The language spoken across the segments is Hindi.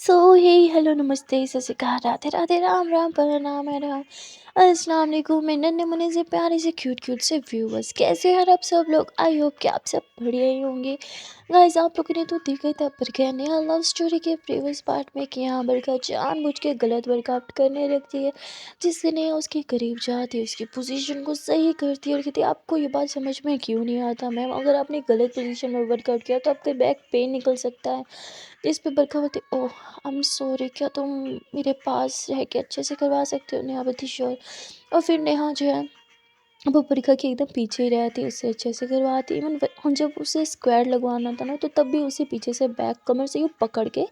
सो हे हेलो नमस्ते सत श्री अकाल राधे राधे राम राम प्रणाम है राम अस्सलाम वालेकुम मेरे नन्हे मुन्ने से प्यारे से क्यूट क्यूट से व्यूअर्स कैसे हैं आप सब लोग। आई होप कि आप सब बढ़िया ही होंगे। गाइस आप लोगों ने तो देखा ही था बरखा नया लव स्टोरी के प्रीवियस पार्ट में कि यहाँ बरखा जानबूझ के गलत वर्कआउट करने लगती है, जिससे नेहा उसके करीब जाती है, उसकी पोजीशन को सही करती है और कहती है आपको ये बात समझ में क्यों नहीं आता मैम, अगर आपने गलत पोजीशन में वर्कआउट किया तो आपके बैक पेन निकल सकता है। इस पे बरखा बोलती ओह आई एम सॉरी, क्या तुम मेरे पास रह के अच्छे से करवा सकते हो। नेहा बोलती श्योर। और फिर नेहा जो है वो बरखा के एकदम पीछे ही रहती, उससे अच्छे से करवाती। इवन जब उसे स्क्वायर लगवाना था ना तो तब भी उसे पीछे से बैक कमर से यूँ पकड़ के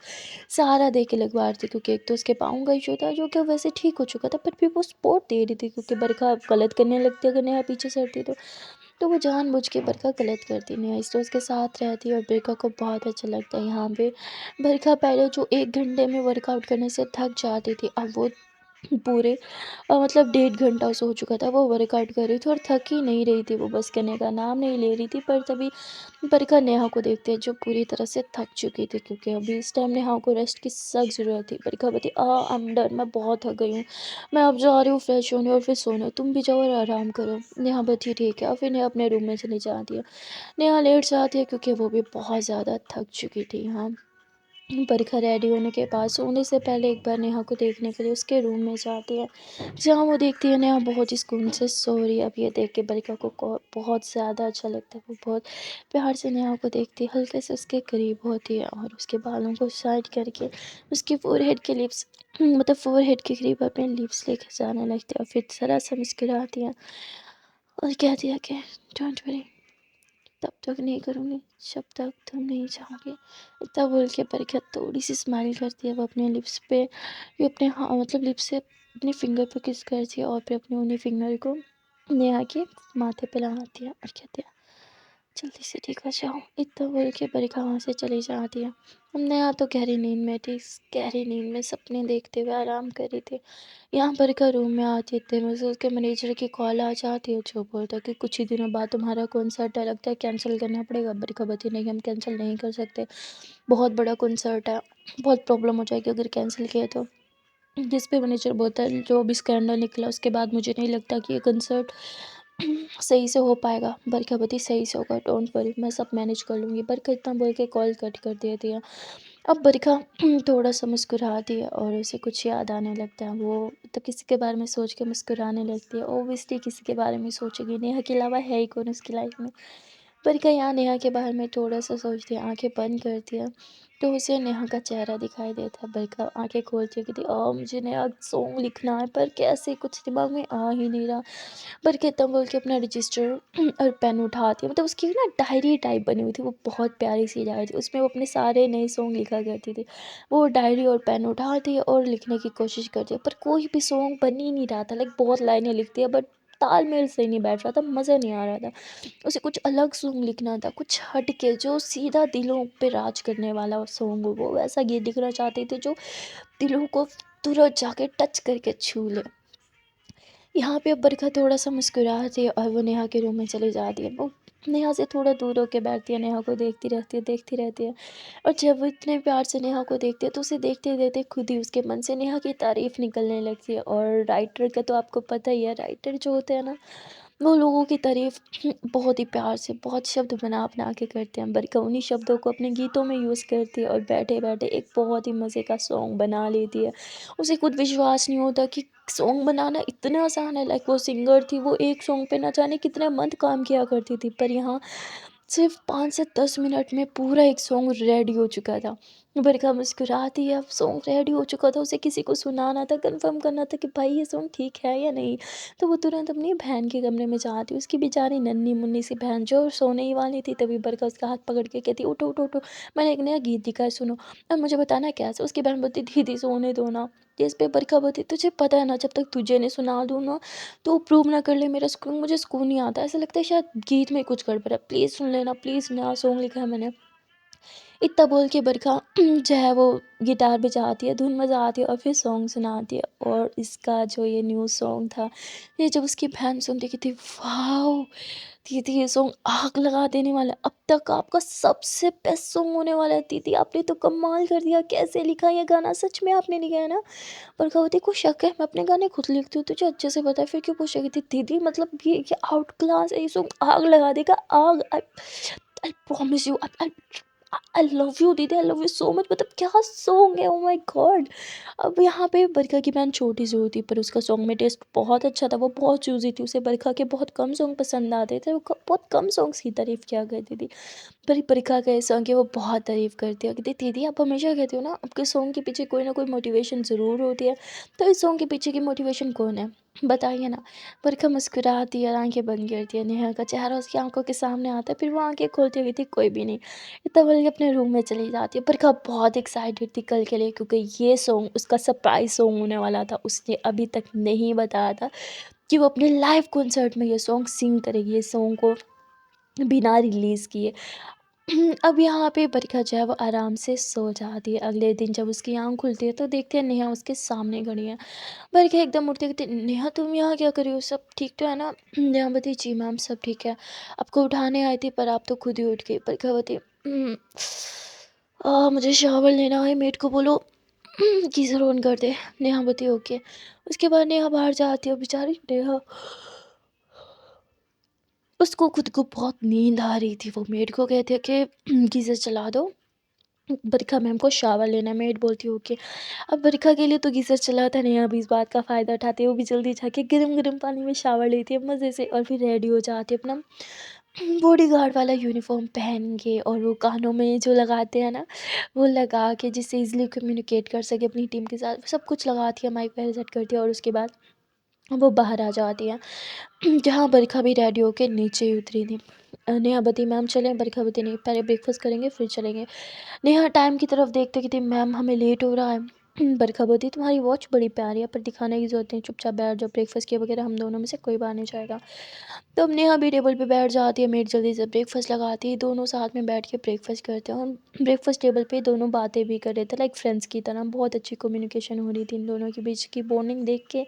सहारा दे के लगवा रही थी, क्योंकि एक तो उसके पाँव का इशू था जो कि वैसे ठीक हो चुका था, पर भी वो सपोर्ट दे रही थी क्योंकि बरखा गलत करने लगती अगर नेहा पीछे से हटती तो वो जानबूझ के बरखा गलत करती नहीं है, इसलिए उसके साथ रहती है और बरखा को बहुत अच्छा लगता है। यहाँ पे बरखा पहले जो 1 घंटे में वर्कआउट करने से थक जाती थी, अब वो पूरे मतलब 1.5 घंटा उसे हो चुका था वो वर्कआउट कर रही थी और थक ही नहीं रही थी, वो बस करने का नाम नहीं ले रही थी। पर तभी बरखा नेहा को देखते हैं जो पूरी तरह से थक चुकी थी, क्योंकि अभी इस टाइम नेहा को रेस्ट की सख्त ज़रूरत थी। बरखा बोली आई एम डन, मैं बहुत थक गई हूँ, मैं अब जा रही हूँ फ्रेश होने और फिर सोने, तुम भी जाओ और आराम करो। नेहा बोली ठीक है और फिर नेहा अपने रूम में चली जाती है। नेहा लेट जाती है क्योंकि वो भी बहुत ज़्यादा थक चुकी थी। हाँ, बरखा रेडी होने के बाद सोने से पहले एक बार नेहा को देखने के लिए उसके रूम में जाती है, जहाँ वो देखती है नेहा बहुत ही सुकून से सो रही है। अब ये देख के बरखा को बहुत ज़्यादा अच्छा लगता है, वो बहुत प्यार से नेहा को देखती है, हल्के से उसके करीब होती है और उसके बालों को साइड करके उसके फोरहेड के लिप्स मतलब फोरहेड के करीब अपने लिप्स लेके जाने लगती है और फिर ज़रा सा मुस्कुराती है और कहती है कि डोंट वरी, तब तक नहीं करूँगी जब तक तुम नहीं चाहोगे। इतना बोल के बरखा थोड़ी सी स्माइल करती है, वो अपने लिप्स पे ये अपने हाँ मतलब लिप्स से अपने फिंगर पे किस करती है और फिर अपने उन्हीं फिंगर को नेहा के माथे पे लगाती है और कहती है जल्दी से ठीक हो जाओ। इतना बोल के बरखा वहाँ से चली जाती है। हम नेहा तो गहरी नींद में थी, गहरी नींद में सपने देखते हुए आराम कर रही थी। यहाँ बरखा रूम में आती है, इतने में से उसके मैनेजर की कॉल आ जाती है जो बोलता है कि कुछ ही दिनों बाद तुम्हारा कॉन्सर्ट है, लगता है कैंसिल करना पड़ेगा। बरखा बोलती नहीं, हम कैंसिल नहीं कर सकते, बहुत बड़ा कॉन्सर्ट है, बहुत प्रॉब्लम हो जाएगी अगर कैंसिल किए तो। जिस पे मैनेजर बोलता है जो भी स्कैंडल निकला उसके बाद मुझे नहीं लगता कि ये कंसर्ट सही से हो पाएगा। बरखा बोलती सही से होगा, डोंट वरी, मैं सब मैनेज कर लूँगी। बरखा इतना बोल के कॉल कट कर देती है। अब बरखा थोड़ा सा मुस्कुराती है और उसे कुछ याद आने लगता है, वो तो किसी के बारे में सोच के मुस्कुराने लगती है। ओबियसली किसी के बारे में सोचेगी, नेहा के अलावा है ही कौन उसकी लाइफ में। बरखा यहाँ नेहा के बारे में थोड़ा सा सोचती है, आंखें बंद करती है तो उसे नेहा का चेहरा दिखाई देता है। बरखा आंखें खोलती है, कहती मुझे नया सॉन्ग लिखना है पर कैसे कुछ दिमाग में आ ही नहीं रहा। बरखा इतना बोल के अपना रजिस्टर और पेन उठाती है, मतलब उसकी ना डायरी टाइप बनी हुई थी, वो बहुत प्यारी सी डायरी थी, उसमें वो अपने सारे नए सॉन्ग लिखा करती थी। वो डायरी और पेन उठाती है और लिखने की कोशिश करती है, पर कोई भी सॉन्ग बन ही नहीं रहा था। लाइक बहुत लाइनें लिखती है बट तालमेल सही नहीं बैठ रहा था, मज़ा नहीं आ रहा था। उसे कुछ अलग सॉन्ग लिखना था, कुछ हट के जो सीधा दिलों पे राज करने वाला सॉन्ग हो, वो वैसा गीत लिखना चाहते थे जो दिलों को तुरंत जाके टच करके छू ले। यहाँ पे अब बरखा थोड़ा सा मुस्कुराती है और वो नेहा के रूम में चली जाती है। वो नेहा से थोड़ा दूर होके बैठती है, नेहा को देखती रहती है। और जब वो इतने प्यार से नेहा को देखती है तो उसे देखते देखते खुद ही उसके मन से नेहा की तारीफ निकलने लगती है। और राइटर का तो आपको पता ही है, राइटर जो होते हैं ना वो लोगों की तारीफ बहुत ही प्यार से बहुत शब्द बना अपना के करते हैं। बरखा उन्हीं शब्दों को अपने गीतों में यूज़ करती है और बैठे बैठे एक बहुत ही मज़े का सॉन्ग बना लेती है। उसे खुद विश्वास नहीं होता कि सॉन्ग बनाना इतना आसान है। लाइक वो सिंगर थी, वो एक सॉन्ग पे ना जाने कितने मंथ काम किया करती थी, पर यहाँ सिर्फ 5 से 10 मिनट में पूरा एक सॉन्ग रेडी हो चुका था। बरखा मुस्कुराती है, अब सॉन्ग रेडी हो चुका था, उसे किसी को सुनाना था, कन्फर्म करना था कि भाई ये सॉन्ग ठीक है या नहीं। तो वो तुरंत अपनी बहन के कमरे में जाती, उसकी बेचारी नन्ही मुन्नी सी बहन जो सोने ही वाली थी, तभी बरखा उसका हाथ पकड़ के कहती उठो उठो उठो, मैंने एक नया गीत लिखा है सुनो और मुझे बताना कैसे। उसकी बहन बोलती दीदी सोने दो ना। इस पे बरखा बोलती तुझे पता है ना, जब तक तुझे नहीं सुना दूँ ना तो प्रूव ना कर ले मेरा सुकून, मुझे सुकून नहीं आता, ऐसा लगता है शायद गीत में कुछ गड़बड़ है, प्लीज़ सुन लेना, प्लीज़ नया सॉन्ग लिखा है मैंने। इतना बोल के बरखा जो है वो गिटार बजाती है, धुन बजाती है और फिर सॉन्ग सुनाती है। और इसका जो ये न्यू सॉन्ग था, ये जब उसकी बहन सुन रही थी, वाओ! दीदी ये सॉन्ग आग लगा देने वाला है, अब तक का आपका सबसे बेस्ट सॉन्ग होने वाला है दीदी, आपने तो कमाल कर दिया, कैसे लिखा ये गाना, सच में आपने लिखा है ना? प्रभावती को शक है, मैं अपने गाने खुद लिखती हूँ, तुझे अच्छे से पता है, फिर क्यों पूछेगी थी दीदी, मतलब ये आउट क्लास है, ये सॉन्ग आग लगा देगा, आग। I promise you, I I love you दीदी, I love you so much, मतलब क्या सॉन्ग है, ओ माय गॉड। अब यहाँ पे बरखा की बहन छोटी सी हुई थी, पर उसका सॉन्ग में टेस्ट बहुत अच्छा था, वो बहुत चूजी थी, उसे बरखा के बहुत कम सॉन्ग पसंद आते थे, वो बहुत कम सॉन्ग्स की तारीफ किया करती थी। पर बरखा का ये सॉन्ग है वो बहुत तारीफ करती है, कहती दीदी आप हमेशा कहते हो ना आपके सॉन्ग के पीछे कोई ना कोई मोटिवेशन ज़रूर होती है, तो इस सॉन्ग के पीछे की मोटिवेशन कौन है, बताइए ना। बरखा मुस्कुराती है और आंखें बंद करती है, नेहा का चेहरा उसकी आंखों के सामने आता है, फिर वो आंखें खोलती हुई थी, कोई भी नहीं, इतना बोल के अपने रूम में चली जाती है। बरखा बहुत एक्साइटेड थी कल के लिए, क्योंकि ये सॉन्ग उसका सरप्राइज सॉन्ग होने वाला था, उसने अभी तक नहीं बताया था कि वो अपने लाइव कॉन्सर्ट में ये सॉन्ग सिंग करेगी, ये सॉन्ग को बिना रिलीज़ किए। अब यहाँ पे बरखा जो है वो आराम से सो जाती है। अगले दिन जब उसकी आँख खुलती है तो देखते हैं नेहा उसके सामने खड़ी है। बरखा एकदम उठते कहते, नेहा तुम यहाँ क्या कर रही हो, सब ठीक तो है ना? नेहा बताई जी मैम सब ठीक है, आपको उठाने आई थी पर आप तो खुद ही उठ गई। बरखा बताई मुझे शावर लेना है, मेड को बोलो गीज़र ऑन कर दे। नेहा बताई ओके। उसके बाद नेहा बाहर जाती है, बेचारी नेहा, उसको खुद को बहुत नींद आ रही थी, वो मेड को कहती है कि गीज़र चला दो, बरखा मैम को शावर लेना है। मेड बोलती है ओके। अब बरखा के लिए तो गीज़र चला था नहीं, अभी इस बात का फ़ायदा उठाती है, वो भी जल्दी जाके गरम गरम पानी में शावर लेती है मज़े से, और फिर रेडी हो जाती है अपना बॉडीगार्ड वाला यूनिफॉर्म पहन के, और वो कानों में जो लगाते हैं ना, वो लगा के जिससे इजीली कम्युनिकेट कर सके अपनी टीम के साथ, सब कुछ लगाती है, माइक वगैरह सेट करती है, और उसके बाद वो बाहर आ जाती है। जहाँ बरखा भी रेडी होके नीचे ही उतरी थी। नेहा बताई मैम चलें, बरखा बताई नहीं, पहले ब्रेकफास्ट करेंगे फिर चलेंगे। नेहा टाइम की तरफ देखते कहती मैम हमें लेट हो रहा है। बरखा बताई तुम्हारी वॉच बड़ी प्यारी है, पर दिखाने की जरूरत नहीं, चुपचाप बैठ जाओ, ब्रेकफास्ट किए बगैर हम दोनों में से कोई बाहर नहीं जाएगा। तो अब नेहा भी टेबल पे बैठ जाती है, मेड जल्दी से ब्रेकफास्ट लगाती है, दोनों साथ में बैठ के ब्रेकफास्ट करते हैं, और ब्रेकफास्ट टेबल पे दोनों बातें भी कर रहे थे लाइक फ्रेंड्स की तरह, बहुत अच्छी कम्युनिकेशन हो रही थी इन दोनों के बीच की। बॉन्डिंग देख के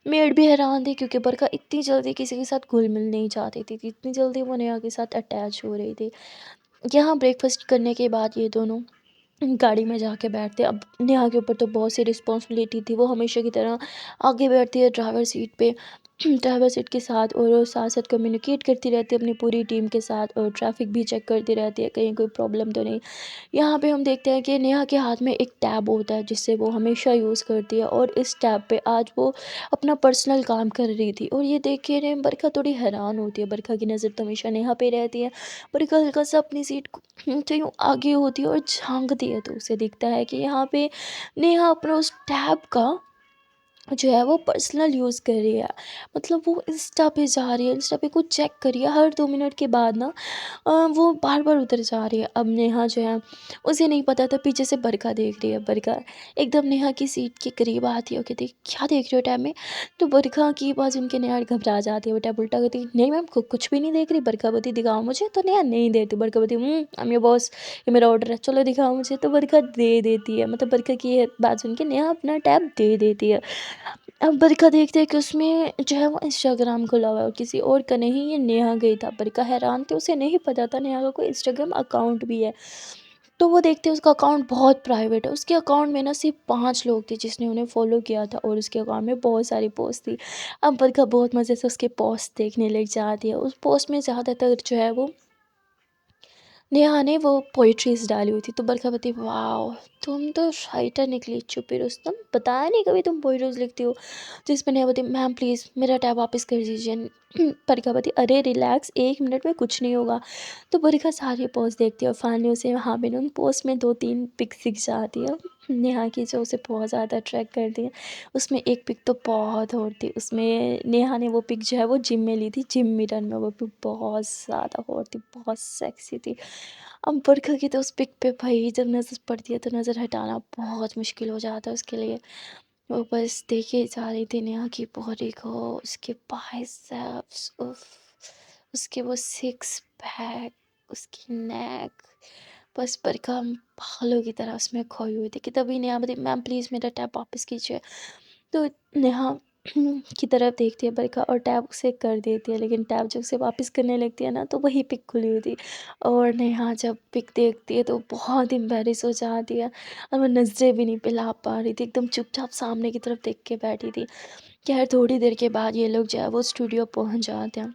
मेड भी हैरान थी, क्योंकि बरखा इतनी जल्दी किसी के साथ घुल मिल नहीं चाहती थी, इतनी जल्दी वो नेहा के साथ अटैच हो रही थी। यहाँ ब्रेकफास्ट करने के बाद ये दोनों गाड़ी में जाके बैठते हैं। अब नेहा के ऊपर तो बहुत सी रिस्पॉन्सिबिलिटी थी, वो हमेशा की तरह आगे बैठती है ड्राइवर सीट पे, ड्राइवर सीट के साथ, और साथ साथ कम्युनिकेट करती रहती है अपनी पूरी टीम के साथ, और ट्रैफिक भी चेक करती रहती है कहीं कोई प्रॉब्लम तो नहीं। यहाँ पे हम देखते हैं कि नेहा के हाथ में एक टैब होता है जिससे वो हमेशा यूज़ करती है, और इस टैब पे आज वो अपना पर्सनल काम कर रही थी, और ये देख के बरखा थोड़ी हैरान होती है। बरखा की नज़र तो हमेशा नेहा पे रहती है, बरखा हल्का सा अपनी सीट से यूँ आगे होती है और झांकती है, तो उसे दिखता है कि यहाँ पे नेहा अपना उस टैब का जो है वो पर्सनल यूज़ कर रही है। मतलब वो इंस्टा पे जा रही है, इंस्टा पे कुछ चेक कर रही है, हर 2 मिनट के बाद ना वो बार-बार उधर जा रही है। अब नेहा जो है उसे नहीं पता था, पीछे से बरखा देख रही है। बरखा एकदम नेहा की सीट के करीब आती है और कहती है, "क्या देख रहे हो टैब में?" तो बरखा की बात सुन के नेहा घबरा जाती है। वो टैब उल्टा कहती है, "नहीं मैम कुछ भी नहीं देख रही।" बरखा बोलती, "दिखाओ मुझे।" तो नेहा नहीं देती। बरखा बोलती, आई एम योर बॉस, ये मेरा ऑर्डर है, चलो दिखाओ मुझे।" तो बरखा दे देती है। मतलब बरखा की ये बात सुन के नेहा अपना टैब दे देती है। अब बरखा देखते है कि उसमें जो है वो इंस्टाग्राम खुला हुआ है, और किसी और का नहीं, ये नेहा का ही था। बरखा हैरान थी, उसे नहीं पता था नेहा का कोई इंस्टाग्राम अकाउंट भी है। तो वो देखते हैं उसका अकाउंट बहुत प्राइवेट है, उसके अकाउंट में ना सिर्फ 5 लोग थे जिसने उन्हें फॉलो किया था, और उसके अकाउंट में बहुत सारी पोस्ट थी। अब बरखा बहुत मज़े से उसके पोस्ट देखने लग जाती है। उस पोस्ट में ज़्यादातर जो है वो नेहा ने वो पोएट्रीज़ डाली हुई थी, तो बरखा बताई वाओ! तुम तो राइटर निकली चुप्पी रुस्तम, बताया नहीं कभी तुम पोएट्रीज़ लिखती हो। तो इस पे नेहा बोलती मैम प्लीज़ मेरा टैब वापस कर दीजिए। बरखा बोलती अरे रिलैक्स, 1 मिनट में कुछ नहीं होगा। तो बरखा सारी पोस्ट देखती है, और फाइनली उसे हाँ मैंने उन पोस्ट में 2-3 पिक्स दिख जाती है नेहा की, जो उसे बहुत ज़्यादा अट्रैक्ट करती है। उसमें एक पिक तो बहुत हॉट थी, उसमें नेहा ने वो पिक जो है वो जिम में ली थी, जिम मिरर में, वो पिक बहुत ज़्यादा हॉट थी, बहुत सेक्सी थी। अब बरखा की तो उस पिक पे भाई जब नज़र पड़ती है तो नज़र हटाना बहुत मुश्किल हो जाता है उसके लिए। वो बस देखे जा रही थी नेहा की बॉडी को, उसके बाइसेप्स, उफ! उसके वो सिक्स पैक, उसकी नेक, बस बरखा पागलों की तरह उसमें खोई हुई थी कि तभी नेहा बोली, मैम प्लीज़ मेरा टैब वापस कीजिए। तो नेहा की तरफ देखती है बरखा और टैब उसे कर देती है, लेकिन टैब जब उसे वापस करने लगती है ना तो वही पिक खुली हुई थी। और नेहा जब पिक देखती है तो बहुत एम्बैरेस हो जाती है और वो नज़रें भी नहीं पिला पा रही थी, एकदम चुपचाप सामने की तरफ देख के बैठी थी। खैर थोड़ी देर के बाद ये लोग जो है वो स्टूडियो पहुंच जाते हैं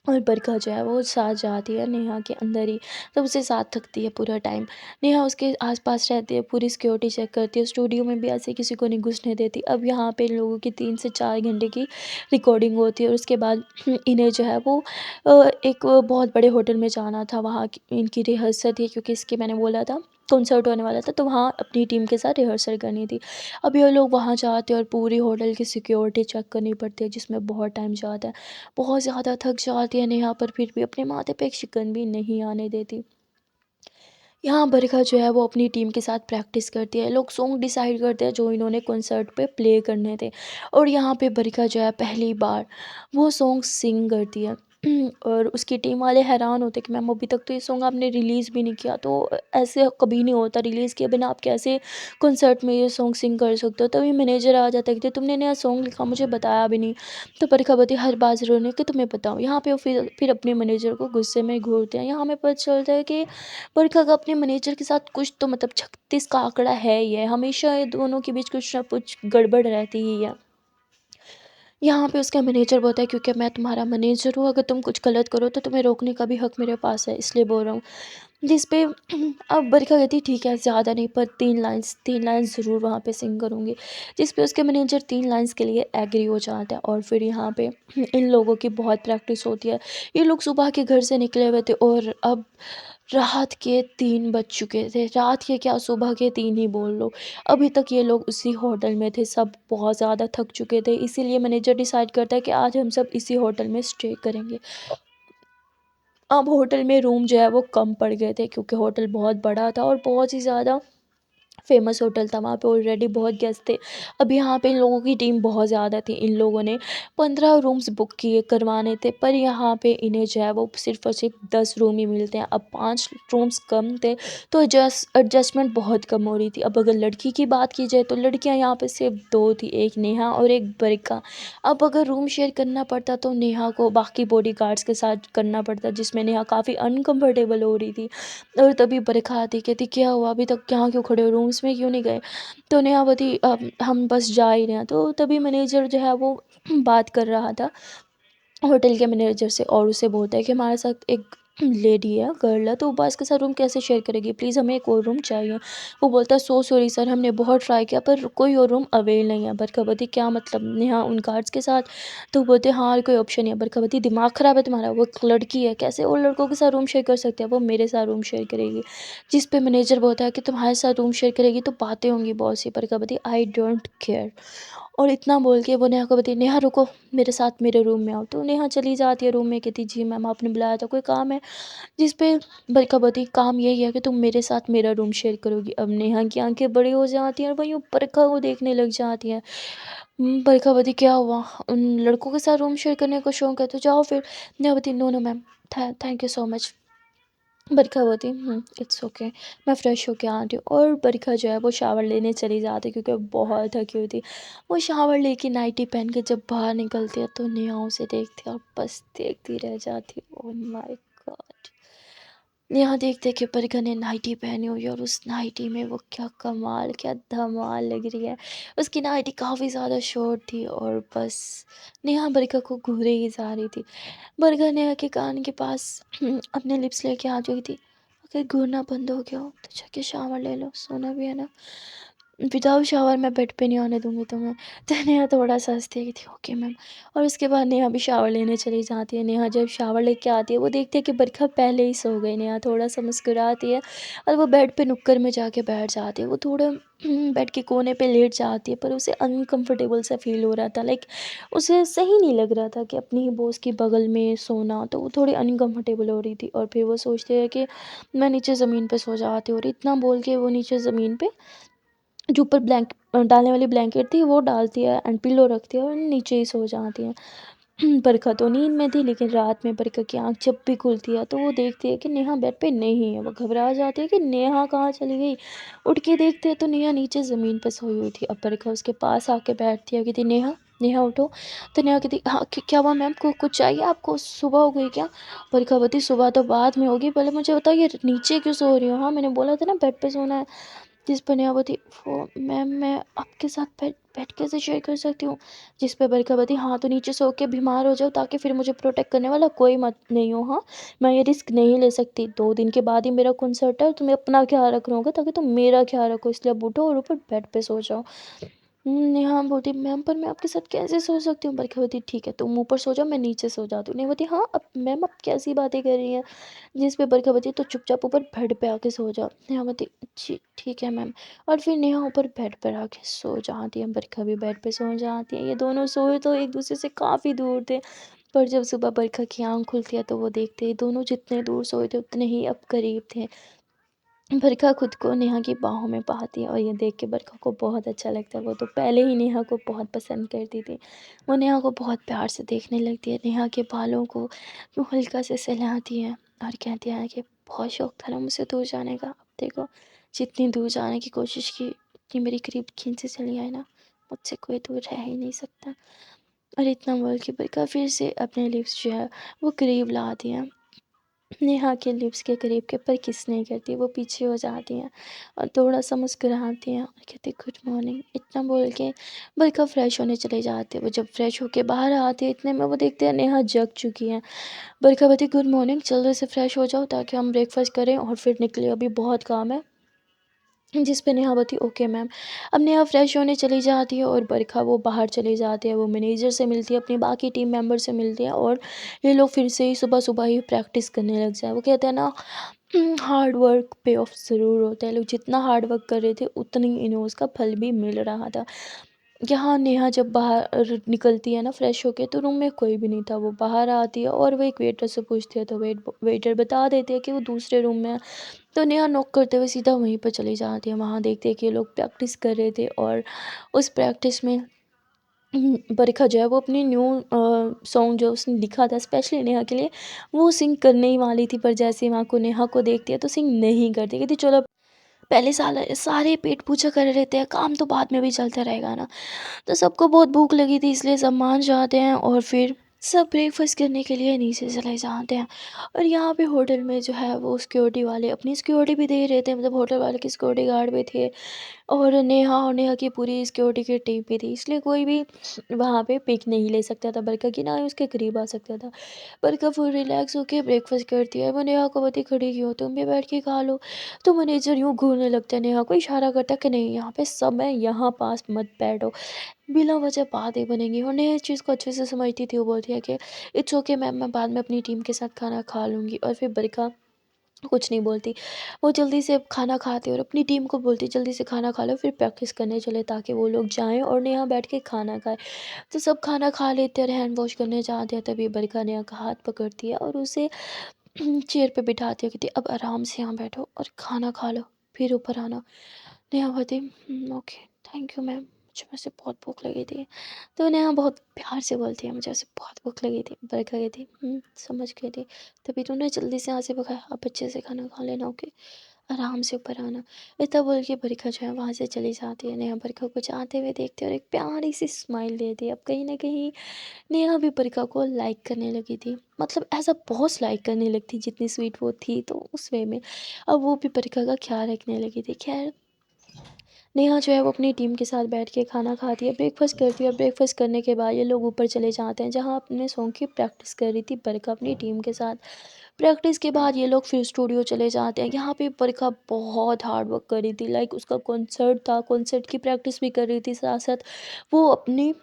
और बरखा जो है वो साथ जाती है नेहा के अंदर ही, तब उसे साथ रखती है पूरा टाइम। नेहा उसके आसपास रहती है, पूरी सिक्योरिटी चेक करती है, स्टूडियो में भी ऐसे किसी को नहीं घुसने देती। अब यहाँ पे इन लोगों की 3 से 4 घंटे की रिकॉर्डिंग होती है और उसके बाद इन्हें जो है वो एक बहुत बड़े होटल में जाना था, वहाँ की इनकी रिहर्सल थी क्योंकि इसके मैंने बोला था कॉन्सर्ट होने वाला था, तो वहाँ अपनी टीम के साथ रिहर्सल करनी थी। अब ये लोग वहाँ जाते हैं और पूरी होटल की सिक्योरिटी चेक करनी पड़ती है, जिसमें बहुत टाइम जाता है। बहुत ज़्यादा थक जाती है नेहा, पर फिर भी अपने माथे पे एक शिकन भी नहीं आने देती। यहाँ बरखा जो है वो अपनी टीम के साथ प्रैक्टिस करती है, लोग सॉन्ग डिसाइड करते हैं जो इन्होंने कॉन्सर्ट पे प्ले करने थे। और यहाँ पे बरखा जो है पहली बार वो सॉन्ग सिंग करती है। और उसकी टीम वाले हैरान होते कि मैम अभी तक तो ये सॉन्ग आपने रिलीज़ भी नहीं किया, तो ऐसे कभी नहीं होता, रिलीज़ किए बिना आप कैसे कॉन्सर्ट में ये सॉन्ग सिंग कर सकते हो। तभी मैनेजर आ जाता है कि तुमने नया सॉन्ग लिखा, मुझे बताया भी नहीं। तो बरखा बोलती हर बात ज़रूर नहीं कि तुम्हें बताऊँ। यहाँ पे वो फिर अपने मैनेजर को गुस्से में घूरते हैं। यहाँ हमें पता चलता है कि बरखा का अपने मैनेजर के साथ कुछ तो मतलब 36 का आंकड़ा है ही है, हमेशा ये दोनों के बीच कुछ ना कुछ गड़बड़ रहती ही है। यहाँ पे उसका मैनेजर बोलता है क्योंकि मैं तुम्हारा मैनेजर हूँ, अगर तुम कुछ गलत करो तो तुम्हें रोकने का भी हक मेरे पास है, इसलिए बोल रहा हूँ। जिस पे अब बरखा कहती ठीक है ज़्यादा नहीं, पर 3 लाइन्स ज़रूर वहाँ पे सिंग करूँगी। जिस पे उसके मैनेजर 3 लाइन्स के लिए एग्री हो जाता है और फिर यहाँ पे इन लोगों की बहुत प्रैक्टिस होती है। ये लोग सुबह के घर से निकले हुए थे और अब रात के 3 बज चुके थे। रात के क्या, सुबह के 3 ही बोल लो। अभी तक ये लोग उसी होटल में थे, सब बहुत ज़्यादा थक चुके थे, इसीलिए मैनेजर डिसाइड करता है कि आज हम सब इसी होटल में स्टे करेंगे। अब होटल में रूम जो है वो कम पड़ गए थे क्योंकि होटल बहुत बड़ा था और बहुत ही ज़्यादा फेमस होटल था, वहाँ पे ऑलरेडी बहुत गेस्ट थे। अब यहाँ पे इन लोगों की टीम बहुत ज़्यादा थी, इन लोगों ने 15 रूम्स बुक किए करवाने थे, पर यहाँ पे इन्हें जो है वो सिर्फ़ और सिर्फ 10 रूम ही मिलते हैं। अब 5 रूम्स कम थे, तो एडजस्टमेंट बहुत कम हो रही थी। अब अगर लड़की की बात की जाए तो लड़कियाँ यहाँ पे सिर्फ 2 थी, एक नेहा और एक बरका। अब अगर रूम शेयर करना पड़ता तो नेहा को बाकी बॉडीगार्ड्स के साथ करना पड़ता, जिसमें नेहा काफ़ी अनकम्फर्टेबल हो रही थी। और तभी बरखा आती, कहती क्या हुआ अभी तक यहाँ क्यों खड़े हो, रूम्स में क्यों नहीं गए? तो नेहावती हम बस जा ही रहे हैं। तो तभी मैनेजर जो है वो बात कर रहा था होटल के मैनेजर से और उसे बोलता है कि हमारे साथ एक लेडी है, गर्ल है, तो वो बस के साथ रूम कैसे शेयर करेगी, प्लीज़ हमें एक और रूम चाहिए। वो बोलता है सो सॉरी सर, हमने बहुत ट्राई किया पर कोई और रूम अवेल नहीं है। बरखा क्या मतलब नेहा उन गार्ड्स के साथ? तो वो बोलते हैं हाँ और कोई ऑप्शन नहीं है। बरखा दिमाग ख़राब है तुम्हारा, वो एक लड़की है, कैसे और लड़कों के साथ रूम शेयर कर सकते हैं, वो मेरे साथ रूम शेयर करेगी। जिस पे मैनेजर बोलता है कि तुम्हारे साथ रूम शेयर करेगी तो बातें होंगी बहुत सी। बरखा आई डोंट केयर। और इतना बोल के वो नेहा को बोलती है नेहा रुको, मेरे साथ मेरे रूम में आओ। तो नेहा चली जाती है रूम में, कहती जी मैम आपने बुलाया था, कोई काम है? जिस पे बरखा बोलती काम यही है कि तुम मेरे साथ मेरा रूम शेयर करोगी। अब नेहा की आंखें बड़ी हो जाती हैं और वहीं बरखा को देखने लग जाती हैं। बरखा बोलती क्या हुआ, उन लड़कों के साथ रूम शेयर करने का शौक है तो जाओ फिर। नेहा बोलती no no ma'am, thank you so much. Barkha बोलती इट्स ओके, मैं फ़्रेश होके आती हूँ। और बरखा जो है वो शावर लेने चली जाती है क्योंकि वो बहुत थकी हुई थी। वो शावर लेके नाइटी पहन के जब बाहर निकलती है तो नेहा उसे देखती है और बस देखती रह जाती है। Oh my God! यहाँ देखते कि बरखा ने नाइटी पहनी हुई है और उस नाइटी में वो क्या कमाल, क्या धमाल लग रही है। उसकी नाइटी काफ़ी ज़्यादा शॉर्ट थी और बस नेहा बरखा को घूरे ही जा रही थी। बरखा नेहा के कान के पास अपने लिप्स लेके आ चुकी थी। अगर घूरना बंद हो गया हो तो जाके शावर ले लो, सोना भी है ना। विदाउट शावर मैं बेड पे नहीं आने दूँगी तुम्हें। तो नेहा थोड़ा सा हँसती है, कहती है ओके मैम। और उसके बाद नेहा भी शावर लेने चली जाती है। नेहा जब शावर लेके आती है वो देखती है कि बरखा पहले ही सो गई। नेहा थोड़ा सा मुस्कुराती है और वो बेड पे नुक्कड़ में जाके बैठ जाती है। वो थोड़ा बेड के कोने पे लेट जाती है, पर उसे अनकंफर्टेबल सा फील हो रहा था, लाइक उसे सही नहीं लग रहा था कि अपनी ही बॉस के बगल में सोना, तो वो थोड़ी अनकंफर्टेबल हो रही थी। और फिर वो सोचती है कि मैं नीचे ज़मीन पे सो जाती हूँ, और इतना बोल के वो नीचे ज़मीन पे जो ऊपर डालने वाली ब्लैंकेट थी वो डालती है एंड पिल्लो रखती है और नीचे ही सो जाती है। बरखा तो नींद में थी, लेकिन रात में बरखा की आँख जब भी खुलती है तो वो देखती है कि नेहा बेड पे नहीं है। वो घबरा जाती है कि नेहा कहाँ चली गई। उठ के देखते हैं तो नेहा नीचे ज़मीन पर सोई हुई थी। अब बरखा उसके पास आके बैठती है, कहती नेहा, नेहा उठो। तो नेहा कहती हाँ क्या हुआ मैम, को कुछ चाहिए आपको, सुबह हो गई क्या? बरखा बोलती सुबह तो बाद में होगी, पहले मुझे बताओ ये नीचे क्यों सो रही हो? हाँ मैंने बोला था ना बेड पे सोना है। जिस पर नेहावती वो मैम मैं आपके साथ बेड बेड कैसे शेयर कर सकती हूँ? जिस पे बरखावती हाँ तो नीचे सो के बीमार हो जाओ ताकि फिर मुझे प्रोटेक्ट करने वाला कोई मत नहीं हो। हाँ मैं ये रिस्क नहीं ले सकती, 2 दिन के बाद ही मेरा कंसर्ट है और तुम्हें अपना ख्याल रखना होगा ताकि तुम मेरा ख्याल रखो, इसलिए अब उठो और ऊपर बेड पे सो जाओ। नेहा बोलती मैम पर मैं आपके साथ कैसे सो सकती हूँ? बरखा बोलती ठीक है तुम ऊपर सो जाओ, मैं नीचे सो जाती हूँ। नेहा बोलती हाँ अब मैम आप कैसी बातें कर रही हैं? जिस पे बरखा बोलती तो चुपचाप ऊपर बेड पे आके सो जाओ। नेहा बोलती जी ठीक है मैम। और फिर नेहा ऊपर बेड पर आके सो जाती है, बरखा भी बेड पे सो जाती है। ये दोनों सोए तो एक दूसरे से काफ़ी दूर थे, पर जब सुबह बरखा की आँख खुलती है तो वो देखते हैं दोनों जितने दूर सोए थे उतने ही अब करीब थे। बरखा खुद को नेहा की बाहों में पाती है और ये देख के बरखा को बहुत अच्छा लगता है। वो तो पहले ही नेहा को बहुत पसंद करती थी। वो नेहा को बहुत प्यार से देखने लगती है, नेहा के बालों को यूँ हल्का से सहलाती है और कहती है कि बहुत शौक था ना मुझसे दूर जाने का, अब देखो जितनी दूर जाने की कोशिश की उतनी मेरे करीब खींचते चली आई ना, मुझसे कोई दूर रह ही नहीं सकता। और इतना बोल के बरखा फिर से अपने लिप्स जो है वो करीब लाती है। नेहा के लिप्स के करीब के पर किस नहीं करती, वो पीछे हो जाती हैं और थोड़ा सा मुस्कुराती हैं और कहती गुड मॉर्निंग। इतना बोल के बरखा फ्रेश होने चले जाते हैं। वो जब फ्रेश होके बाहर आते हैं इतने में वो देखते हैं नेहा जग चुकी हैं। बरखा बोलती गुड मॉर्निंग, जल्दी से फ्रेश हो जाओ ताकि हम ब्रेकफास्ट करें और फिर निकले, अभी बहुत काम है। जिस पे नेहा बोलती ओके मैम। अब नेहा फ्रेश होने चली जाती है और बरखा वो बाहर चली जाती है, वो मैनेजर से मिलती है, अपनी बाकी टीम मेंबर से मिलती है और ये लोग फिर से ही सुबह सुबह ही प्रैक्टिस करने लग जाए। वो कहते हैं ना हार्ड वर्क पे ऑफ ज़रूर होता है, लोग जितना हार्ड वर्क कर रहे थे उतनी इन्हें उसका फल भी मिल रहा था। यहाँ नेहा जब बाहर निकलती है ना फ्रेश होके तो रूम में कोई भी नहीं था। वो बाहर आती है और वो एक वेटर से पूछती है तो वेटर बता देते हैं कि वो दूसरे रूम में है। तो नेहा नॉक करते हुए सीधा वहीं पर चली जाती है। वहाँ देखते हैं कि ये लोग प्रैक्टिस कर रहे थे और उस प्रैक्टिस में बरखा जो है वो अपनी न्यू सॉन्ग जो उसने लिखा था स्पेशली नेहा के लिए वो सिंग करने ही वाली थी, पर जैसे ही वहाँ को नेहा को देखती है तो सिंग नहीं करती, कहती चलो पहले सारे पेट पूजा कर लेते हैं, काम तो बाद में भी चलता रहेगा ना। तो सबको बहुत भूख लगी थी इसलिए सब मान जाते हैं और फिर सब ब्रेकफास्ट करने के लिए नीचे चले जाते हैं। और यहाँ पे होटल में जो है वो सिक्योरिटी वाले अपनी सिक्योरिटी भी दे रहे थे, मतलब होटल वाले की सिक्योरिटी गार्ड भी थे और नेहा की पूरी सिक्योरिटी की टीम भी थी, इसलिए कोई भी वहाँ पे पिक नहीं ले सकता था बरखा की, ना ही उसके करीब आ सकता था। बरखा फुल रिलैक्स होके ब्रेकफास्ट करती है। वो नेहा को बोलती खड़ी क्यों हो, तुम भी बैठ के खा लो। तो मैनेजर यूँ घूरने लगता है, नेहा को इशारा करता है कि नहीं यहाँ पे सब है, यहाँ पास मत बैठो, बिना वजह बातें बनेंगी। और नेहा इस चीज़ को अच्छे से समझती थी, वो बोलती है कि इट्स ओके मैम, मैं बाद में अपनी टीम के साथ खाना खा लूँगी। और फिर बरखा कुछ नहीं बोलती, वो जल्दी से खाना खाती और अपनी टीम को बोलती जल्दी से खाना खा लो फिर प्रैक्टिस करने चले ताकि वो लोग जाएं और नेहा बैठ के खाना खाए। तो सब खाना खा लेते हैं और हैंड वॉश करने जाते हैं, तभी बरखा नेहा का हाथ पकड़ती है और उसे चेयर पे बिठाती है, कहती अब आराम से यहाँ बैठो और खाना खा लो फिर ऊपर आना। नेहा बोलती ओके थैंक यू मैम, मुझे वैसे बहुत भूख लगी थी। तो नेहा बहुत प्यार से बोलती है मुझे वैसे बहुत भूख लगी थी। बरखा गई थी समझ गई थी, तभी तूने जल्दी से यहाँ से भगाया, अब अच्छे से खाना खा लेना ओके, आराम से ऊपर आना। इतना बोल के बरखा जो है वहाँ से चली जाती है। नेहा बरखा को जाते हुए देखती है और एक प्यारी सी स्माइल देती है। अब कहीं ना कहीं नेहा भी बरखा को लाइक करने लगी थी, मतलब ऐसा बहुत लाइक करने लगती जितनी स्वीट वो थी, तो उस वे में अब वो भी बरखा का ख्याल रखने लगी थी। खैर नेहा जो है वो अपनी टीम के साथ बैठ के खाना खाती है, ब्रेकफास्ट करती है और ब्रेकफास्ट करने के बाद ये लोग ऊपर चले जाते हैं जहाँ अपने सॉन्ग की प्रैक्टिस कर रही थी बरखा अपनी टीम के साथ। प्रैक्टिस के बाद ये लोग फिर स्टूडियो चले जाते हैं। यहाँ पे बरखा बहुत हार्ड वर्क कर रही थी, लाइक उसका कॉन्सर्ट था, कॉन्सर्ट की प्रैक्टिस भी कर रही थी, साथ साथ वो अपनी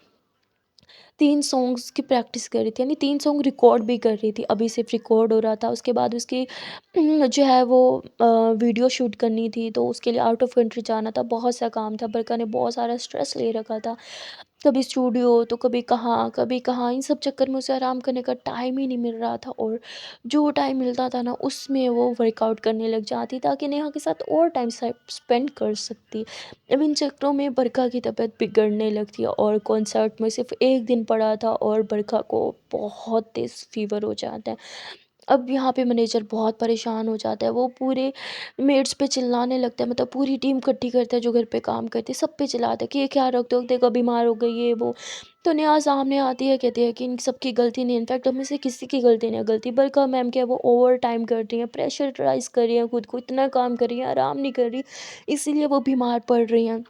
3 सॉन्ग्स की प्रैक्टिस कर रही थी, यानी 3 सॉन्ग रिकॉर्ड भी कर रही थी। अभी सिर्फ रिकॉर्ड हो रहा था, उसके बाद उसकी जो है वो वीडियो शूट करनी थी, तो उसके लिए आउट ऑफ कंट्री जाना था, बहुत सा काम था। बरका ने बहुत सारा स्ट्रेस ले रखा था, कभी स्टूडियो तो कभी कहाँ, इन सब चक्कर में उसे आराम करने का टाइम ही नहीं मिल रहा था। और जो टाइम मिलता था ना उसमें वो वर्कआउट करने लग जाती ताकि नेहा के साथ और टाइम स्पेंड कर सकती। अब इन चक्करों में बरखा की तबीयत बिगड़ने लगती है और कॉन्सर्ट में सिर्फ एक दिन दिन पड़ा था और बरखा को बहुत तेज़ फ़ीवर हो जाता है। अब यहाँ पे मैनेजर बहुत परेशान हो जाता है, वो पूरे मेट्स पे चिल्लाने लगता है, मतलब पूरी टीम इकट्ठी करता है जो घर पे काम करती है, सब पे चिल्लाता है कि ये क्या रखते हो, देखो बीमार हो गई ये वो। तो नेहा सामने आती है, कहती है कि इन सबकी गलती नहीं, इनफैक्ट हम में से किसी की गलती नहीं है, गलती बल्कि मैम क्या है, वो ओवर टाइम कर रही हैं, प्रेशराइज कर रही हैं खुद को, इतना काम कर रही हैं, आराम नहीं कर रही, इसीलिए वो बीमार पड़ रही हैं।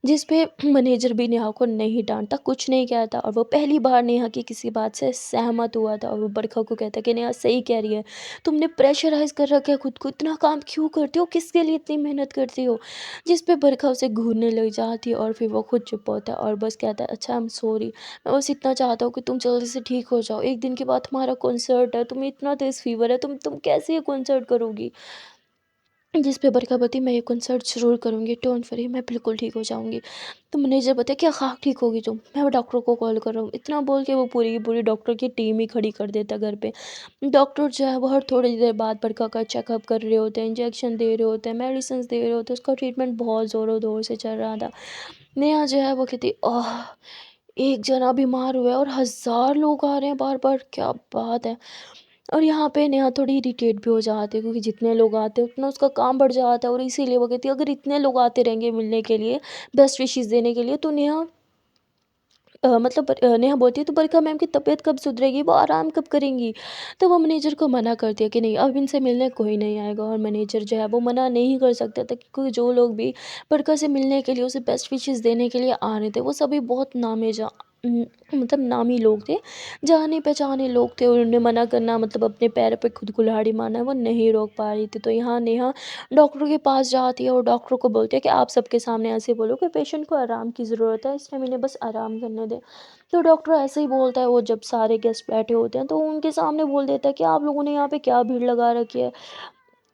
जिस पे मैनेजर भी नेहा को नहीं डाँटता, कुछ नहीं कहता, और वो पहली बार नेहा की किसी बात से सहमत हुआ था, और वो बरखा को कहता है कि नेहा सही कह रही है, तुमने प्रेशराइज़ कर रखा है खुद को, इतना काम क्यों करती हो? किसके लिए इतनी मेहनत करती हो? जिस पे बरखा उसे घूरने लग जाती है और फिर वो खुद चुप होता है और बस कहता है, अच्छा आई एम सॉरी, मैं बस इतना चाहता हूँ कि तुम जल्दी से ठीक हो जाओ। 1 दिन के बाद तुम्हारा कॉन्सर्ट है, तुम्हें इतना तेज़ फ़ीवर है, तुम कैसे ये कॉन्सर्ट करोगी? जिस पे बरखा बोलती है, मैं ये कॉन्सर्ट ज़रूर करूँगी, डोंट वरी, मैं बिल्कुल ठीक हो जाऊँगी। तो मैनेजर बोलता है, क्या हाँ ठीक होगी तुम? मैं वो डॉक्टर को कॉल कर रहा हूँ। इतना बोल के वो पूरी की पूरी डॉक्टर की टीम ही खड़ी कर देता है घर पे। डॉक्टर जो है वो हर थोड़ी देर बाद बरखा का चेकअप कर रहे होते हैं, इंजेक्शन दे रहे होते हैं, मेडिसिन्स दे रहे होते हैं। उसका ट्रीटमेंट बहुत ज़ोरों-शोर से चल रहा था। नेहा जो है वो कहती, आह! एक जना बीमार हुआ है और हज़ार लोग आ रहे हैं बार-बार, क्या बात है। और यहाँ पे नेहा थोड़ी इरिटेट भी हो जाती है, क्योंकि जितने लोग आते हैं उतना उसका काम बढ़ जाता है, और इसीलिए वो कहती है, अगर इतने लोग आते रहेंगे मिलने के लिए, बेस्ट विशेस देने के लिए, तो नेहा नेहा बोलती है, तो बरखा मैम की तबीयत कब सुधरेगी, वो आराम कब करेंगी? तो वो मैनेजर को मना कर दिया कि नहीं, अब इनसे मिलने कोई नहीं आएगा, और मैनेजर जो है वो मना नहीं कर सकता था, क्योंकि जो लोग भी बरखा से मिलने के लिए, उसे बेस्ट विशेस देने के लिए आ रहे थे, वो सभी बहुत मतलब नामी लोग थे, जाने पहचाने लोग थे, और उन्हें मना करना मतलब अपने पैर पे खुद कुल्हाड़ी मारना, वो नहीं रोक पा रही थी। तो यहाँ नेहा डॉक्टर के पास जाती है और डॉक्टर को बोलती है कि आप सबके सामने ऐसे बोलो कि पेशेंट को आराम की ज़रूरत है, इस टाइम इन्हें बस आराम करने दें। तो डॉक्टर ऐसे ही बोलता है, वो जब सारे गेस्ट बैठे होते हैं तो उनके सामने बोल देता है कि आप लोगों ने यहाँ पे क्या भीड़ लगा रखी है,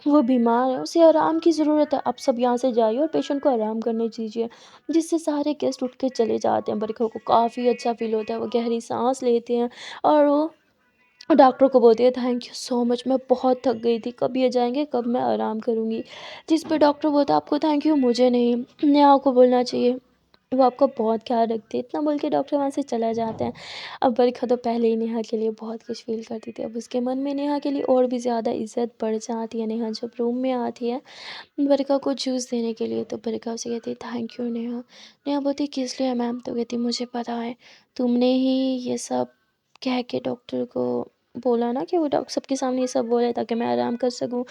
वो बीमार है, उसे आराम की ज़रूरत है, आप सब यहाँ से जाइए और पेशेंट को आराम करने दीजिए। जिससे सारे गेस्ट उठ के चले जाते हैं। बरखा को काफ़ी अच्छा फ़ील होता है, वो गहरी सांस लेते हैं, और वो डॉक्टर को बोलती है, थैंक यू सो मच, मैं बहुत थक गई थी, कब ये जाएंगे, कब मैं आराम करूँगी। जिस पे डॉक्टर बोलता है, आपको थैंक यू, मुझे नहीं, नेहा को बोलना चाहिए, वो आपका बहुत ख्याल रखती है। इतना बोल के डॉक्टर वहाँ से चला जाता है। अब बरखा तो पहले ही नेहा के लिए बहुत कुछ फ़ील करती थी, अब उसके मन में नेहा के लिए और भी ज़्यादा इज़्ज़त बढ़ जाती है। नेहा जब रूम में आती है बरखा को जूस देने के लिए, तो बरखा उसे कहती है, थैंक यू नेहा। नेहा बोलती, किस लिए मैम? तो कहती, मुझे पता है, तुमने ही ये सब कह के डॉक्टर को बोला ना, कि वो डॉक्टर सबके सामने ये सब बोले ताकि मैं आराम कर सकूं।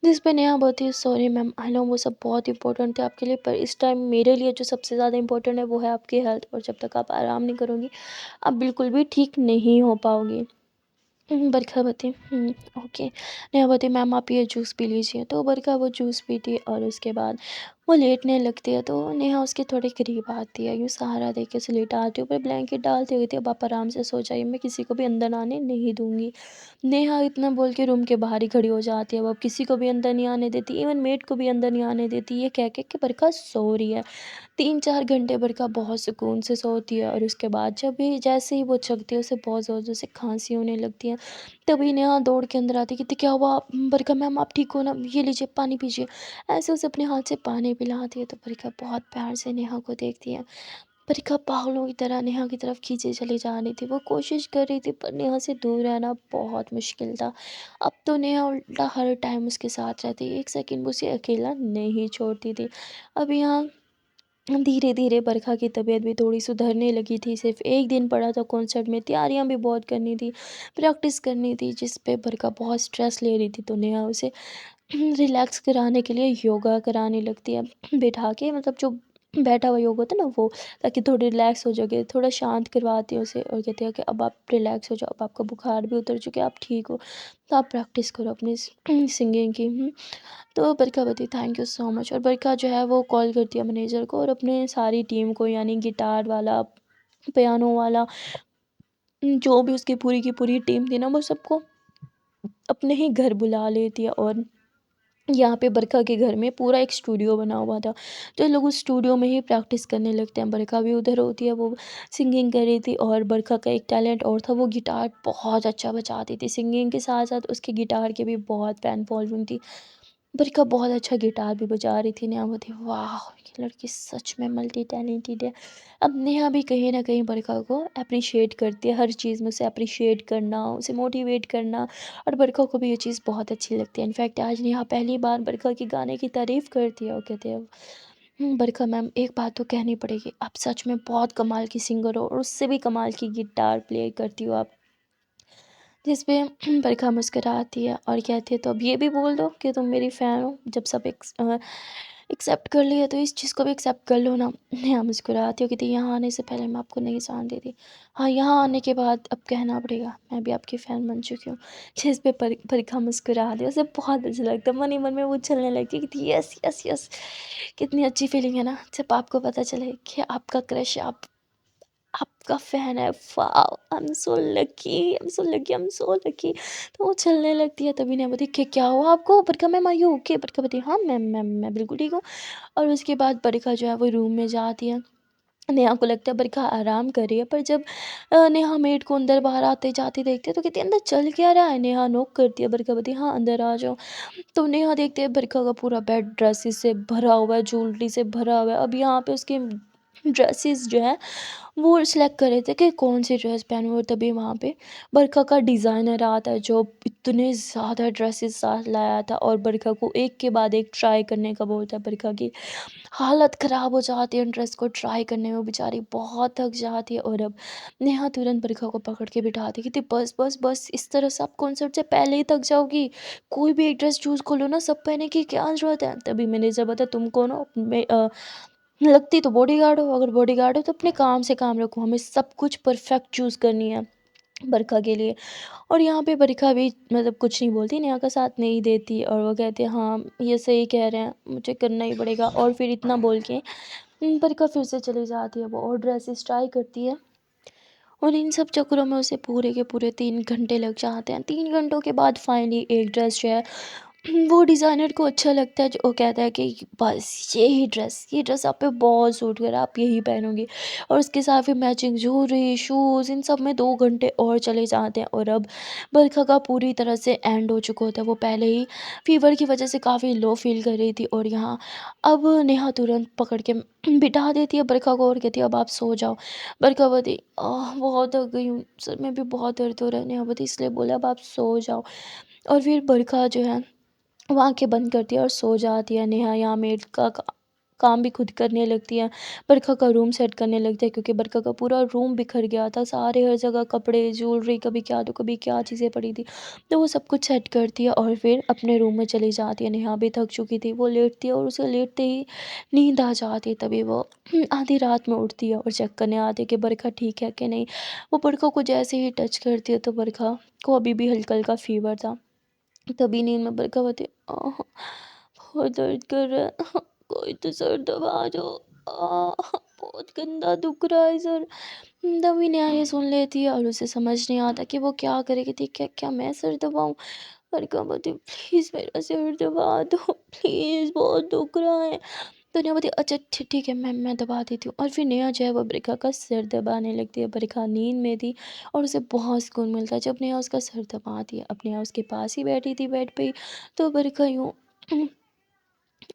जिस पे नेहा बोलती है, सॉरी मैम, आई नो वो सब बहुत इंपॉर्टेंट थे आपके लिए, पर इस टाइम मेरे लिए जो सबसे ज़्यादा इंपॉर्टेंट है वो है आपकी हेल्थ, और जब तक आप आराम नहीं करोगी आप बिल्कुल भी ठीक नहीं हो पाओगी। बरखा ओके। नेहा बोलती, मैम आप ये जूस पी लीजिए। तो बरखा वो जूस पीती है, और उसके बाद वो लेटने लगती है, तो नेहा उसके थोड़े करीब आती है, यूँ सहारा दे के उसे लेटाती है, ऊपर ब्लैंकेट डालती हुई थी, अब आप आराम से सो जाइए, मैं किसी को भी अंदर आने नहीं दूँगी। नेहा इतना बोल के रूम के बाहर ही खड़ी हो जाती है, वो अब किसी को भी अंदर नहीं आने देती, इवन मेड को भी अंदर नहीं आने देती, ये कह के कि बरखा सो रही है। 3-4 घंटे बरखा बहुत सुकून से सोती है, और उसके बाद जब भी जैसे ही वो जगती है, उसे बहुत ज़ोर-ज़ोर से खाँसी होने लगती है। तभी नेहा दौड़ के अंदर आती है, कहती, क्या हुआ? बरखा मैम आप ठीक हो ना? ये लीजिए पानी पीजिए। ऐसे उसे अपने हाथ से पानी पिलाती है, तो बरखा बहुत प्यार से नेहा को देखती है। बरखा पागलों की तरह नेहा की तरफ खींचे चली जा रही थी, वो कोशिश कर रही थी, पर नेहा से दूर रहना बहुत मुश्किल था। अब तो नेहा उल्टा हर टाइम उसके साथ रहती, एक सेकंड भी उसे अकेला नहीं छोड़ती थी। अब यहाँ धीरे-धीरे बरखा की तबीयत भी थोड़ी सुधरने लगी थी, सिर्फ़ 1 दिन पड़ा था कॉन्सर्ट में, तैयारियाँ भी बहुत करनी थी, प्रैक्टिस करनी थी, जिस पे बरखा बहुत स्ट्रेस ले रही थी, तो नेहा उसे रिलैक्स कराने के लिए योगा कराने लगती है, बिठा के, मतलब जो बैठा हुआ योग होता है ना वो, ताकि थोड़ी रिलैक्स हो जाए, थोड़ा शांत करवाती है उसे, और कहती है कि अब आप रिलैक्स हो जाओ, अब आपका बुखार भी उतर चुका है, आप ठीक हो, तो आप प्रैक्टिस करो अपनी सिंगिंग की। तो बरखा बोलती, थैंक यू सो मच, और बरखा जो है वो कॉल करती है मैनेजर को, और अपने सारी टीम को, यानी गिटार वाला, पियानो वाला, जो भी उसकी पूरी की पूरी टीम थी ना, वो सबको अपने ही घर बुला लेती है, और यहाँ पे बरखा के घर में पूरा एक स्टूडियो बना हुआ था, तो लोग उस स्टूडियो में ही प्रैक्टिस करने लगते हैं। बरखा भी उधर होती है, वो सिंगिंग कर रही थी, और बरखा का एक टैलेंट और था, वो गिटार बहुत अच्छा बजाती थी, सिंगिंग के साथ साथ उसके गिटार के भी बहुत फैन फॉलोइंग थी। बरखा बहुत अच्छा गिटार भी बजा रही थी। नेहा बोलती वाह! ये लड़की सच में मल्टी टैलेंटेड है। अब नेहा भी कहीं न कहीं बरखा को एप्रिशिएट करती है, हर चीज़ में उसे एप्रिशिएट करना, उसे मोटिवेट करना, और बरखा को भी ये चीज़ बहुत अच्छी लगती है। इनफैक्ट आज नेहा पहली बार बरखा के गाने की तारीफ़ करती है और कहती है बरखा मैम एक बात तो कहनी पड़ेगी, आप सच में बहुत कमाल की सिंगर हो और उससे भी कमाल की गिटार प्ले करती हो आप। जिस पे बरखा मुस्कुराती है और कहती है तो अब ये भी बोल दो कि तुम मेरी फ़ैन हो। जब सब एक्सेप्ट कर लिया तो इस चीज़ को भी एक्सेप्ट कर लो ना। नेहा मुस्कुराती हो, कहती यहाँ आने से पहले मैं आपको नहीं जानती थी, हाँ यहाँ आने के बाद अब कहना पड़ेगा मैं भी आपकी फ़ैन बन चुकी हूँ। जिस पे बरखा मुस्कुराती है, उसे बहुत अच्छा लगता है, मन ही मन में वो उछलने लगती है कि यस यस यस। कितनी अच्छी फीलिंग है ना जब आपको पता चले कि आपका क्रश आपका फ़ैन है। Wow! I am so lucky. तो वो चलने लगती है, तभी नेहा बोलती है कि क्या हुआ आपको? बरखा मैम आर यू ओके? बरखा बोलती है हाँ मैम मैम मैं बिल्कुल ठीक हूँ। और उसके बाद बरखा जो है वो रूम में जाती है। नेहा को लगता है बरखा आराम कर रही है, पर जब नेहा मेड को अंदर बाहर आते जाते देखती है तो कहती है अंदर चल क्या रहा है? नेहा नॉक करती है, बरखा बोलती है हाँ अंदर आ जाओ। तो नेहा देखते हैं बरखा का पूरा बेड ड्रेसेस से भरा हुआ है, ज्वेलरी से भरा हुआ है। अब यहाँ पे उसके ड्रेसेस जो है वो सिलेक्ट कर रहे थे कि कौन सी ड्रेस पहनूं, और तभी वहाँ पे बरखा का डिज़ाइनर आता है जो इतने ज़्यादा ड्रेसेस साथ लाया था और बरखा को एक के बाद एक ट्राई करने का बोलता है। बरखा की हालत ख़राब हो जाती है ड्रेस को ट्राई करने में, वो बेचारी बहुत थक जाती है। और अब नेहा तुरंत बरखा को पकड़ के बिठाती है, कहती बस बस बस इस तरह से आप कॉन्सर्ट से पहले ही थक जाओगी, कोई भी एक ड्रेस चूज़ कर लो ना, सब पहने की क्या ज़रूरत है। तभी मैनेजर बताया तुम कौन हो? लगती तो बॉडीगार्ड हो, अगर बॉडीगार्ड हो तो अपने काम से काम रखो, हमें सब कुछ परफेक्ट चूज़ करनी है बरखा के लिए। और यहाँ पे बरखा भी मतलब कुछ नहीं बोलती, नेहा का साथ नहीं देती, और वो कहते हैं हाँ ये सही कह रहे हैं, मुझे करना ही पड़ेगा। और फिर इतना बोल के बरखा फिर से चली जाती है, वो और ड्रेसेस ट्राई करती है। और इन सब चक्करों में उसे पूरे के पूरे 3 घंटे लग जाते हैं। 3 घंटों के बाद फाइनली एक ड्रेस जो है वो डिज़ाइनर को अच्छा लगता है, जो वो कहता है कि बस ये ड्रेस आप पे बहुत सूट कर रहा है, आप यही पहनोगी। और उसके साथ फिर मैचिंग ज्वेलरी शूज़ इन सब में 2 घंटे और चले जाते हैं। और अब बरखा का पूरी तरह से एंड हो चुका होता है, वो पहले ही फीवर की वजह से काफ़ी लो फील कर रही थी, और यहाँ अब नेहा तुरंत पकड़ के बिठा देती है बरखा को और कहती है अब आप सो जाओ। बरखा बोलती बहुत थक गई हूँ, सर में भी बहुत दर्द हो रहा है। नेहा बोलती इसलिए बोला अब आप सो जाओ। और फिर बरखा जो है वो आँखें बंद करती है और सो जाती है। नेहा यहाँ मेड का काम भी खुद करने लगती है। बरखा का रूम सेट करने लगती है, क्योंकि बरखा का पूरा रूम बिखर गया था। सारे हर जगह कपड़े, ज्वेलरी, कभी क्या तो कभी क्या चीज़ें पड़ी थी। तो वो सब कुछ सेट करती है और फिर अपने रूम में चली जाती है। नेहा भी थक चुकी थी, वो लेटती है और उसे लेटते ही नींद आ जाती है। तभी वो आधी रात में उठती है और चेक करने आती है कि बरखा ठीक है कि नहीं। वो बरखा को जैसे ही टच करती है तो बरखा को अभी भी हल्का-हल्का फ़ीवर था। तभी नींद में बरखा बताई बहुत दर्द कर रहा है, कोई तो सर दबा दो, बहुत गंदा दुख रहा है सर। तभी नेहा ये सुन लेती है और उसे समझ नहीं आता कि वो क्या करेगी थी, क्या क्या मैं सर दबाऊं। बरखा बोलती प्लीज़ मेरा सिर दबा दो, प्लीज़ बहुत दुख रहा है। तो नेहा बोलती अच्छा ठीक है मैं दबा देती हूँ। और फिर नेहा जो है वो बरखा का सिर दबाने लगती है। बरखा नींद में थी और उसे बहुत सुकून मिलता है जब नेहा उसका सर दबाती है। अब नेहा उसके पास ही बैठी थी बेड पे ही, तो बरखा यूँ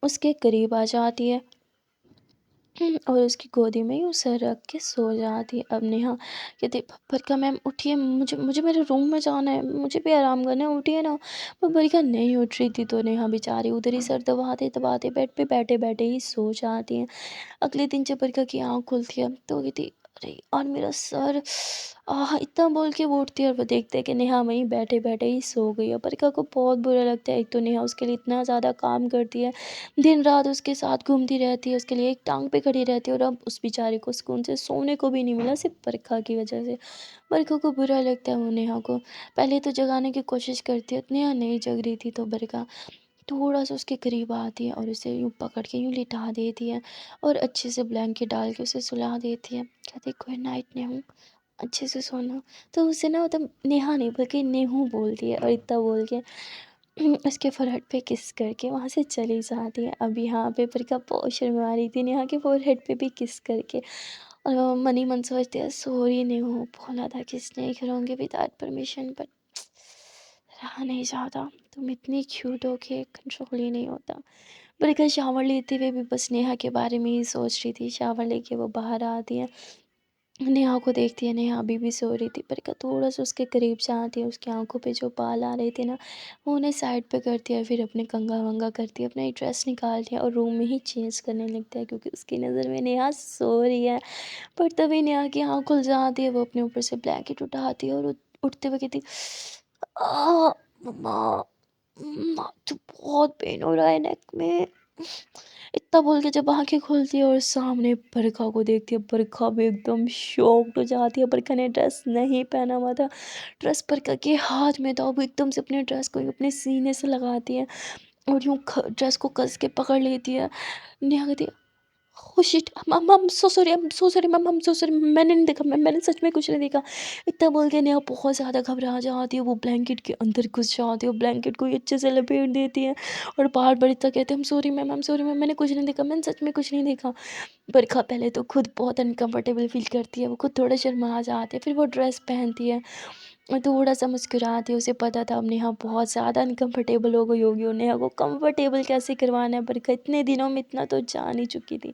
उसके करीब आ जाती है और उसकी गोदी में यूँ सर रख के सो जाती है। अब नेहा कहती बरखा मैम उठिए, मुझे मुझे मेरे रूम में जाना है, मुझे भी आराम करना है, उठिए ना। पर बरखा नहीं उठ रही थी, तो नेहा बेचारी उधर ही सर दबाते दबाते बेड पे बैठे बैठे ही सो जाती है। अगले दिन जब बरखा की आँख खुलती है तो वो कहती अरे यार मेरा सर, इतना बोल के वो उठती है और वो देखते हैं कि नेहा वहीं बैठे बैठे ही सो गई है। बरखा को बहुत बुरा लगता है, एक तो नेहा उसके लिए इतना ज़्यादा काम करती है, दिन रात उसके साथ घूमती रहती है, उसके लिए एक टांग पे खड़ी रहती है, और अब उस बेचारे को सुकून से सोने को भी नहीं मिला सिर्फ बरखा की वजह से। बरखा को बुरा लगता है, वो नेहा को पहले तो जगाने की कोशिश करती है, नेहा नहीं जग रही थी, तो बरखा थोड़ा-सा उसके करीब आती है और उसे यूँ पकड़ के यूँ लिटा देती है और अच्छे से ब्लैंकेट डाल के उसे सुला देती है। कहती है गुड नाइट नेहू, अच्छे से सोना। तो उसे ना मतलब नेहा नहीं बल्कि नेहू बोलती है, और इतना बोल के उसके फोरहेड पे किस करके वहाँ से चली जाती है। अब यहाँ पे बरखा बहुत शर्मा रही थी नेहा के फोरहेड पे भी किस करके, और वो मन ही मन सोचती है सॉरी नेहू, बोला था किस नहीं करूँगी विदाउट परमिशन, बट रहा नहीं जाता। तुम इतनी क्यूट हो कि कंट्रोल ही नहीं होता। बरखा शावर लेते हुए भी बस नेहा के बारे में ही सोच रही थी। शावर लेके वो बाहर आती है, नेहा को देखती है। नेहा अभी भी सो रही थी। बरखा थोड़ा सा उसके करीब जाती है, उसकी आंखों पे जो बाल आ रहे थे ना, वो उन्हें साइड पे करती है, फिर अपने कंघा वंगा करती है, अपना ड्रेस निकालती है और रूम में ही चेंज करने लगता है, क्योंकि उसकी नज़र में नेहा सो रही है। पर तभी नेहा की आँख खुल जाती है, वो अपने ऊपर से ब्लैंकेट उठाती है और उठते हुए कहती, आ मम्मा, मम्मा तो बहुत पेन हो रहा है नेक में। इतना बोल के जब आंखें खुलती है और सामने बरखा को देखती है, बरखा भी एकदम शॉक्ड हो जाती है। बरखा ने ड्रेस नहीं पहना हुआ था, ड्रेस बरखा के हाथ में था। वो एकदम से अपने ड्रेस को अपने सीने से लगाती है और यूं ड्रेस को कस के पकड़ लेती है। नेहा कहती है, ओह शिट, मम so sorry, I am so sorry ma'am, I am so sorry, मैंने नहीं देखा मैम, मैंने सच में कुछ नहीं देखा। इतना बोल के नेहा बहुत ज़्यादा घबरा जाती है, वो ब्लैंकेट के अंदर घुस जाती है, वो ब्लैंकेट को ही अच्छे से लपेट देती है और बार बार इतना कहते हैं, sorry ma'am, I am sorry ma'am, मैंने कुछ नहीं देखा, मैंने सच में कुछ नहीं देखा। बरखा पहले तो खुद बहुत अनकंफर्टेबल फील करती है, वो खुद थोड़ा शर्मा जाती है, फिर वो ड्रेस पहनती है और थोड़ा सा मुस्कुराती है। उसे पता था अब नेहा बहुत ज़्यादा अनकंफर्टेबल हो गई होगी और नेहा को कंफर्टेबल कैसे करवाना है। बरखा इतने दिनों में इतना तो जान ही चुकी थी।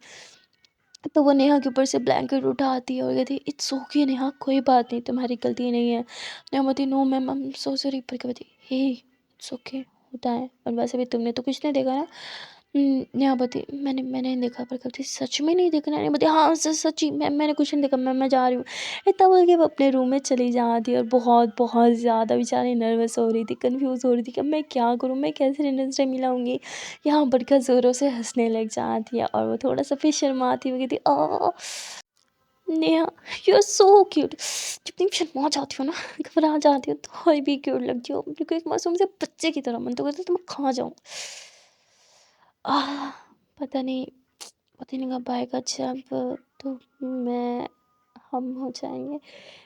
तो वो नेहा के ऊपर से ब्लैंकेट उठाती है और कहती है, इट्स ओके नेहा, कोई बात नहीं, तुम्हारी गलती नहीं है। नेहा बोलती, no ma'am, I am so sorry. पर कहती, हे इट्स ओके, होता है, और वैसे भी तुमने तो कुछ नहीं देखा ना। नेहा बोलती, मैंने मैंने नहीं देखा। पर कहती, सच में नहीं देखना? नेहा बोलती, हाँ सच्ची, मैंने कुछ नहीं देखा, मैं जा रही हूँ। इतना बोल के वो अपने रूम में चली जाती है और बहुत बहुत ज़्यादा बेचारी नर्वस हो रही थी, कंफ्यूज हो रही थी कि अब मैं क्या करूँ, मैं कैसे रिनन से मिलाऊंगी। यहाँ बरखा ज़ोरों से हंसने लग जाती है और वो थोड़ा सा फिर शर्माती हुई कहती, आ Neha, you are so cute. जब तुम शर्मा जाती हो ना, घबरा जाती हो, तो और भी क्यूट लगती हो। बिल्कुल एक मासूम से बच्चे की तरह, मन तो करता है तुम्हें खा जाऊँ। आह, पता नहीं, पता नहीं कब आएगा जब तो मैं हम हो जाएंगे।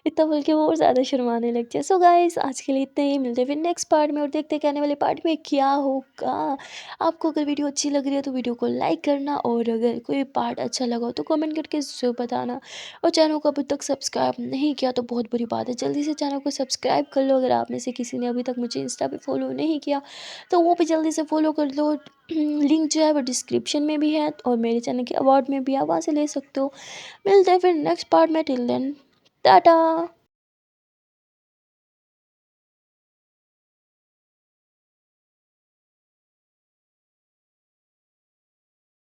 इतना बोल के वो और ज़्यादा शर्माने लगती है। सो गाइस, आज के लिए इतना ही, मिलते हैं फिर नेक्स्ट पार्ट में और देखते हैं कि आने वाले पार्ट में क्या होगा। आपको अगर वीडियो अच्छी लग रही है तो वीडियो को लाइक करना, और अगर कोई पार्ट अच्छा लगा हो तो कमेंट करके ज़रूर बताना। और चैनल को अभी तक सब्सक्राइब नहीं किया तो बहुत बुरी बात है, जल्दी से चैनल को सब्सक्राइब कर लो। अगर आप में से किसी ने अभी तक मुझे इंस्टा पे फॉलो नहीं किया तो वो भी जल्दी से फॉलो कर लो। लिंक जो है वो डिस्क्रिप्शन में भी है और मेरे चैनल के अवार्ड में भी आप वहाँ से ले सकते हो। मिलते हैं फिर नेक्स्ट पार्ट में, टिल देन टाटा।